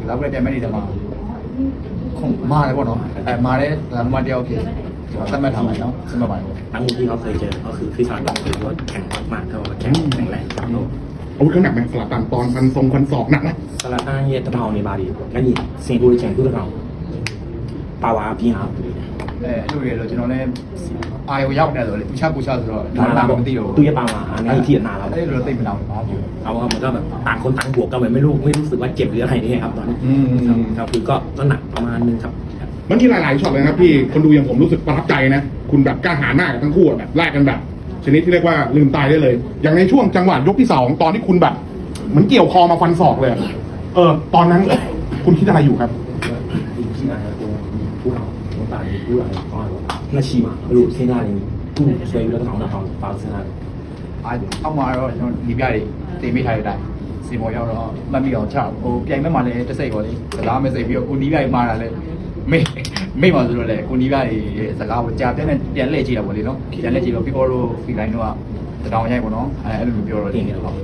လောက်ပဲပြန်မဲ့နေတယ်မှာခုမာတယ်ပေါ့နော်မာတယ်ဒါမှမတယောက်ဖြစ်သတ်မှတ်ထားမယ်နော်သတ်မှတ်ပါဘူး ทั้งที่เขาเคยเจอก็คือพี่สารบอกเลยว่าแข็งมากเขาบอกว่าแข็งแรงครับ อาวุธข้างหนักไหมสลับตันตอนฟันศอกหนักนะ สลัดหน้าเย่ตะเทาในบาดีงั้นนี่เสียงดูแข็งดูตะเทาปาวาพี่ฮา အဲ့လိုရလို့ကျွန်တော်လည်းအာရုံရောက်နေတယ်ဆိုလေပူချဆိုတော့ဒါလာမသိတော့ ตู้ยปาวาอันนี้ที่นาเรา အဲ့လိုသိမလားဘာဖြစ် เอาเหมือนก็แบบต่างคนต่างบวกกันแบบไม่รู้สึกว่าเจ็บหรืออะไรนี่ครับตอนนี้ครับคือก็หนักประมาณนึงครับ มันมีหลายๆช็อตเลยนะพี่คนดูอย่างผมรู้สึกประทับใจนะคุณแบบกล้าหาญมากทั้งคู่แบบแลกกันแบบชนิดที่เรียกว่าลืมตายได้เลย อย่างในช่วงจังหวะยกที่2ตอนที่คุณแบบเหมือนเกี่ยวคอมาฟันศอกเลยตอนนั้นคุณคิดอะไรอยู่ครับ ที่นาตัวผู้เราตัวตายผู้อะไรก็น่าชีมาไม่รู้เส้นหน้านี้ตู้เซลล์แล้วก็ของเราฟาวเส้นหน้า အောက်မှာတော့ကျွန်တော်ဒီပြတွေတင်မိထားတဲ့အတိုင်းစီမော်ရောက်တော့မှတ်မိအောင်ချဟိုပြိုင်မဲ့မှာလည်းတစ်စိတ်ပေါ့လေစကားမစိတ်ပြီးတော့ကိုနီးပြတွေမှားတာလည်းမေ့ပါဆိုတော့လေကိုနီးပြတွေစကားကိုကြာပြန်လှည့်ကြည့်တာပေါ့လေနော်ပြန်လှည့်ကြည့်တော့ people တို့ဒီ line တော့တောင်ရိုက်ပေါ့နော်အဲ့လိုမျိုးပြောတော့ တင်နေတော့